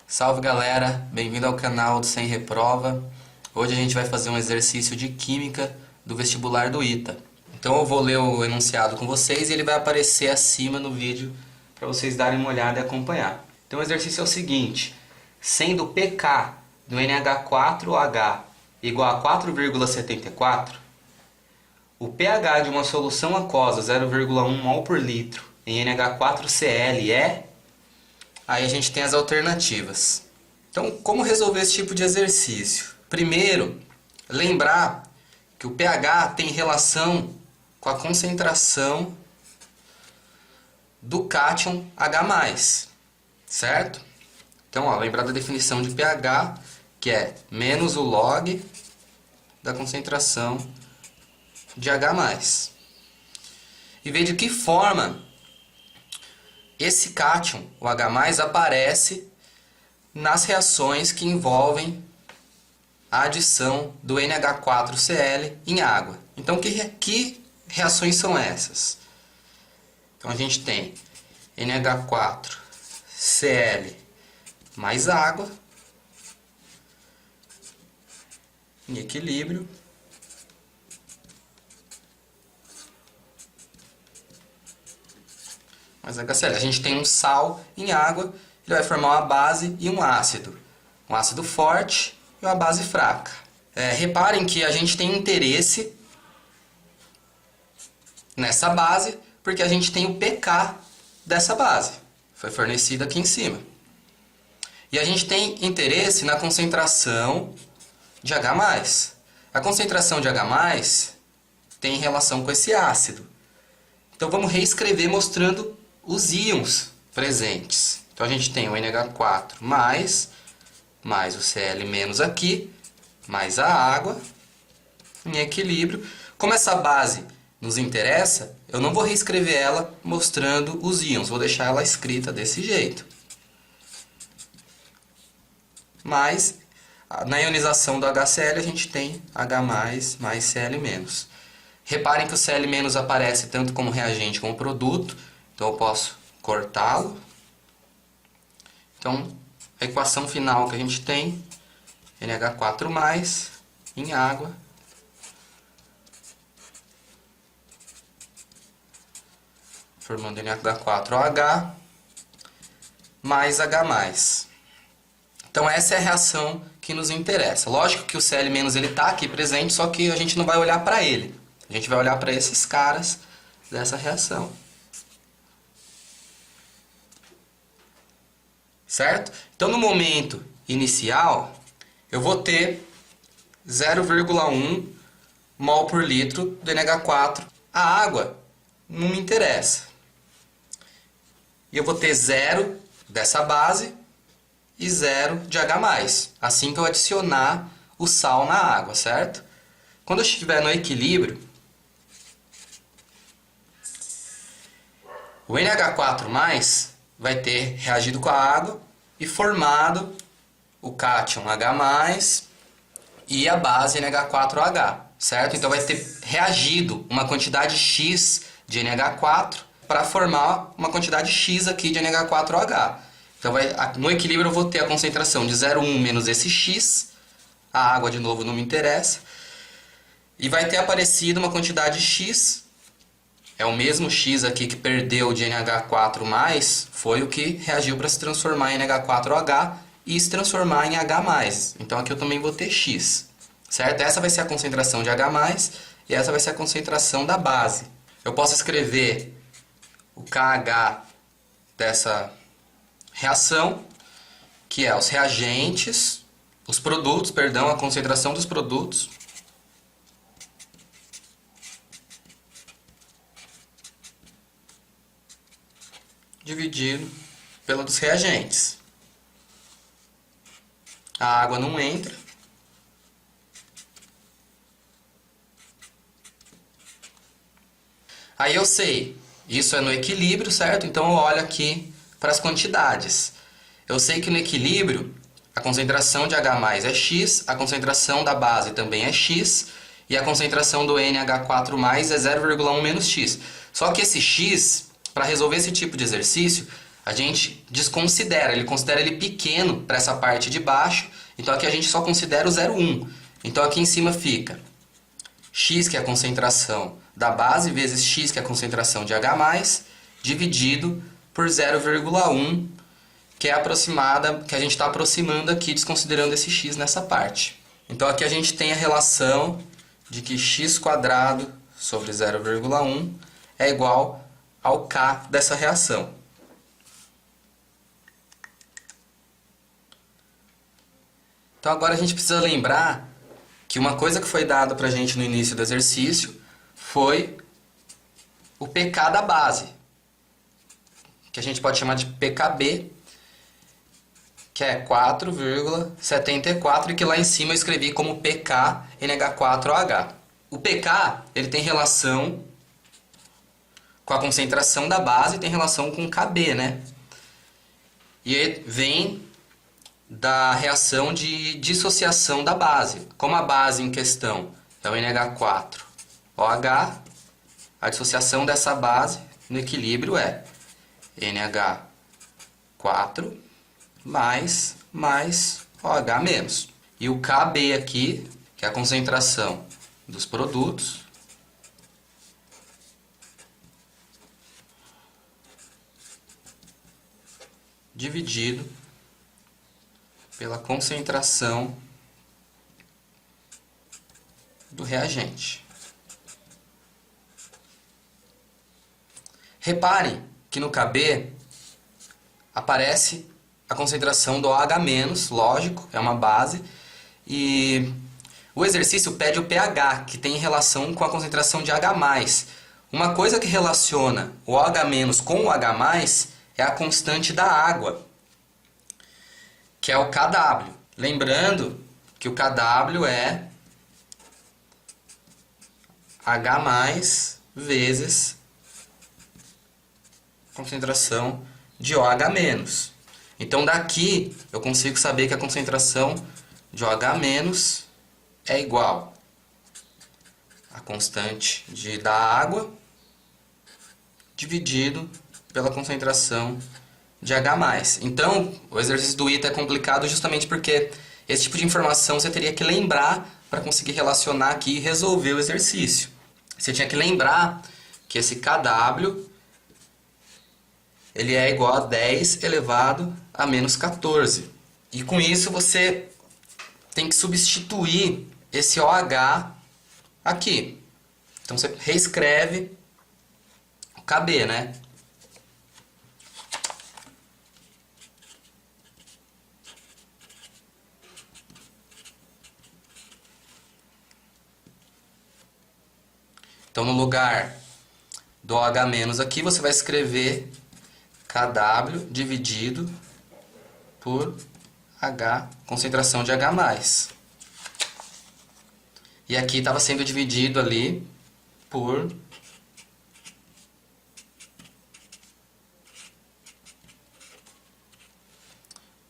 Salve galera, bem-vindo ao canal do Sem Reprova. Hoje a gente vai fazer um exercício de Química do vestibular do ITA. Então eu vou ler o enunciado com vocês e ele vai aparecer acima no vídeo para vocês darem uma olhada e acompanhar. Então o exercício é o seguinte: sendo pK do NH4OH igual a 4,74, o pH de uma solução aquosa 0,1 mol por litro em NH4Cl é... Aí a gente tem as alternativas. Então, como resolver esse tipo de exercício? Primeiro, lembrar que o pH tem relação com a concentração do cátion H+, certo? Então, ó, lembrar da definição de pH, que é menos o log da concentração de H+. E ver de que forma esse cátion, o H+, aparece nas reações que envolvem a adição do NH4Cl em água. Então, que reações são essas? Então, a gente tem NH4Cl mais água em equilíbrio. Mas HCl, a gente tem um sal em água, ele vai formar uma base e um ácido forte e uma base fraca. Reparem que a gente tem interesse nessa base, porque a gente tem o pK dessa base, foi fornecido aqui em cima. E a gente tem interesse na concentração de H+. A concentração de H+ tem relação com esse ácido. Então vamos reescrever mostrando os íons presentes. Então a gente tem o NH4 mais o Cl menos aqui, mais a água, em equilíbrio. Como essa base nos interessa, eu não vou reescrever ela mostrando os íons, vou deixar ela escrita desse jeito. Mas na ionização do HCl a gente tem H+, mais Cl-. Reparem que o Cl- aparece tanto como reagente como produto. Então eu posso cortá-lo. Então a equação final que a gente tem, NH4+, em água, formando NH4OH, mais H+. Então essa é a reação que nos interessa. Lógico que o Cl- ele está aqui presente, só que a gente não vai olhar para ele. A gente vai olhar para esses caras dessa reação. Certo? Então no momento inicial, eu vou ter 0,1 mol por litro do NH4. A água não me interessa. E eu vou ter 0 dessa base e 0 de H+, assim que eu adicionar o sal na água, certo? Quando eu estiver no equilíbrio, o NH4+ vai ter reagido com a água e formado o cátion H+ e a base NH4OH, certo? Então vai ter reagido uma quantidade X de NH4 para formar uma quantidade X aqui de NH4OH. Então no equilíbrio eu vou ter a concentração de 0,1 menos esse X, a água de novo não me interessa, e vai ter aparecido uma quantidade X. É o mesmo X aqui que perdeu de NH4+, foi o que reagiu para se transformar em NH4OH e se transformar em H+. Então aqui eu também vou ter X, certo? Essa vai ser a concentração de H+, e essa vai ser a concentração da base. Eu posso escrever o KH dessa reação, que é os reagentes, os produtos, perdão, a concentração dos produtos, dividido pela dos reagentes. A água não entra. Aí eu sei, isso é no equilíbrio, certo? Então eu olho aqui para as quantidades. Eu sei que no equilíbrio a concentração de H+ é X, a concentração da base também é X, e a concentração do NH4+ é 0,1 menos X. Só que esse X, para resolver esse tipo de exercício, a gente desconsidera, ele considera ele pequeno para essa parte de baixo, então aqui a gente só considera o 0,1. Então aqui em cima fica X, que é a concentração da base, vezes X, que é a concentração de H+, dividido por 0,1, que é aproximada, que a gente está aproximando aqui, desconsiderando esse X nessa parte. Então aqui a gente tem a relação de que x² sobre 0,1 é igual ao K dessa reação. Então agora a gente precisa lembrar que uma coisa que foi dada para a gente no início do exercício foi o pK da base, que a gente pode chamar de pKb, que é 4,74 e que lá em cima eu escrevi como pKNH4OH. O pK ele tem relação com a concentração da base e tem relação com o Kb, né? E ele vem da reação de dissociação da base. Como a base em questão é o NH4OH, a dissociação dessa base no equilíbrio é NH4 mais OH menos. E o Kb aqui, que é a concentração dos produtos, dividido pela concentração do reagente. Reparem que no Kb aparece a concentração do OH-, lógico, é uma base, e o exercício pede o pH, que tem relação com a concentração de H+. Uma coisa que relaciona o OH- com o H+, é a constante da água, que é o Kw. Lembrando que o Kw é H+ vezes concentração de OH-. Então daqui eu consigo saber que a concentração de OH- é igual à constante da água dividido pela concentração de H+. Então, o exercício do ITA é complicado justamente porque esse tipo de informação você teria que lembrar para conseguir relacionar aqui e resolver o exercício. Você tinha que lembrar que esse Kw ele é igual a 10 elevado a menos 14. E com isso você tem que substituir esse OH aqui. Então você reescreve o Kb, né? Então no lugar do OH- aqui você vai escrever Kw dividido por H, concentração de H+. E aqui estava sendo dividido ali por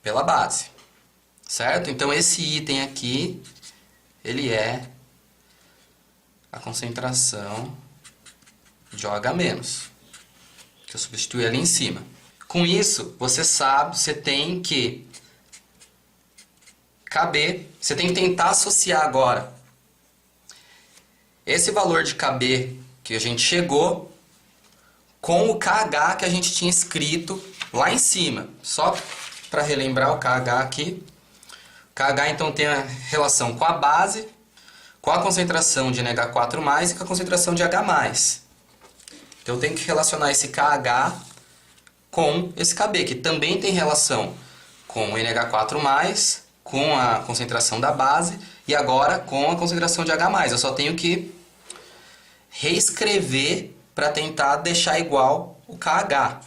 pela base, certo? Então esse item aqui, ele é a concentração de OH-, que eu substituí ali em cima. Com isso, você sabe, você tem que Kb, você tem que tentar associar agora esse valor de Kb que a gente chegou com o KH que a gente tinha escrito lá em cima. Só para relembrar o KH aqui. O KH então tem a relação com a base, com a concentração de NH4+ e com a concentração de H+. Então eu tenho que relacionar esse KH com esse Kb, que também tem relação com o NH4+, com a concentração da base e agora com a concentração de H+. Eu só tenho que reescrever para tentar deixar igual o KH.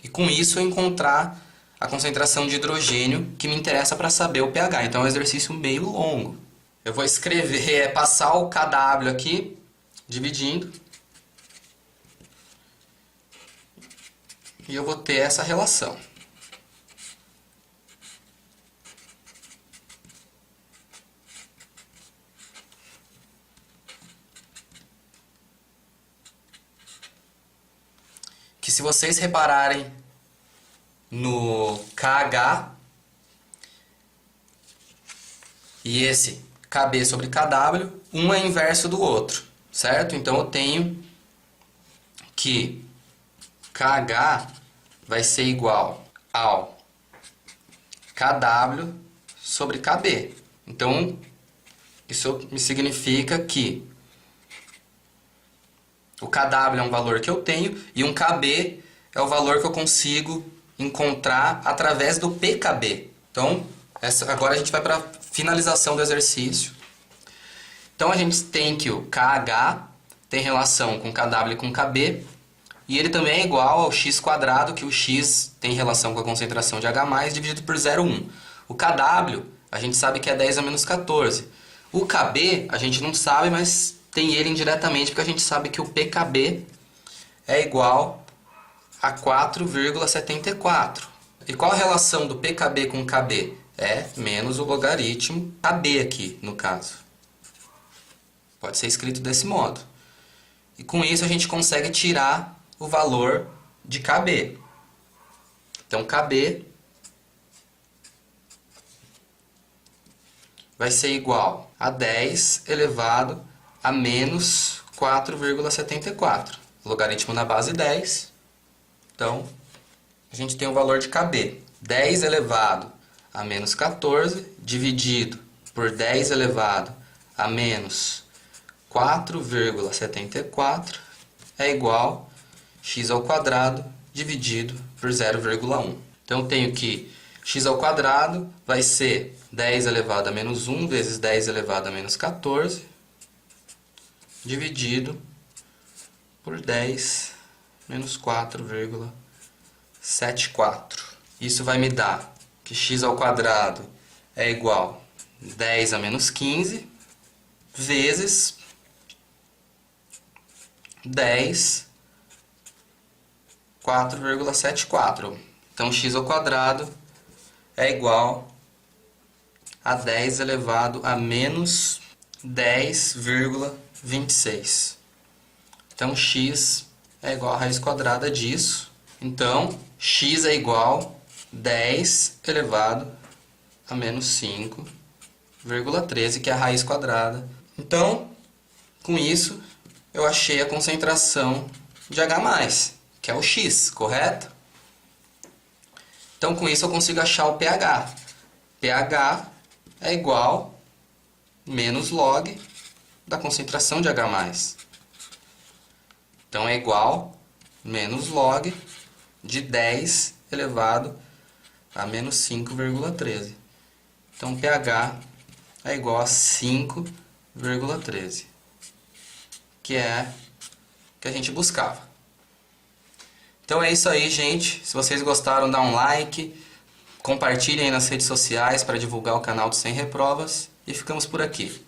E com isso eu encontrar a concentração de hidrogênio que me interessa para saber o pH. Então é um exercício meio longo. Eu vou escrever, passar o Kw aqui, dividindo. E eu vou ter essa relação. se vocês repararem no KH e esse KB sobre KW, um é inverso do outro, certo? Então eu tenho que KH vai ser igual ao KW sobre KB. Então, isso me significa que o KW é um valor que eu tenho e um KB é o valor que eu consigo encontrar através do PKB. Então, agora a gente vai para a finalização do exercício. Então, a gente tem que o KH tem relação com KW e com KB, e ele também é igual ao x², que o x tem relação com a concentração de H+, dividido por 0,1. O KW, a gente sabe que é 10 a menos 14. O KB, a gente não sabe, mas tem ele indiretamente, porque a gente sabe que o PKB é igual a 4,74. E qual a relação do PKB com KB? É menos o logaritmo KB aqui, no caso. Pode ser escrito desse modo. E com isso a gente consegue tirar o valor de KB. Então, KB vai ser igual a 10 elevado a menos 4,74. Logaritmo na base 10. Então, a gente tem o valor de KB. 10 elevado a menos 14, dividido por 10 elevado a menos 4,74 é igual a x² dividido por 0,1. Então, eu tenho que x² vai ser 10 elevado a menos 1 vezes 10 elevado a menos 14, dividido por 10 menos 4,74. Isso vai me dar que x² é igual a 10 a menos 15 vezes 10 4,74. Então, x² é igual a 10 elevado a menos 10,26. Então, x é igual a raiz quadrada disso. Então, x é igual a 10 elevado a menos 5,13, que é a raiz quadrada. Então, com isso, eu achei a concentração de H+, que é o x, correto? Então, com isso eu consigo achar o pH. pH é igual a menos log da concentração de H+. Então, é igual a menos log de 10 elevado a menos 5,13. Então, pH é igual a 5,13, que é o que a gente buscava. Então é isso aí, gente. Se vocês gostaram, dá um like, compartilhem nas redes sociais para divulgar o canal do Sem Reprovas e ficamos por aqui.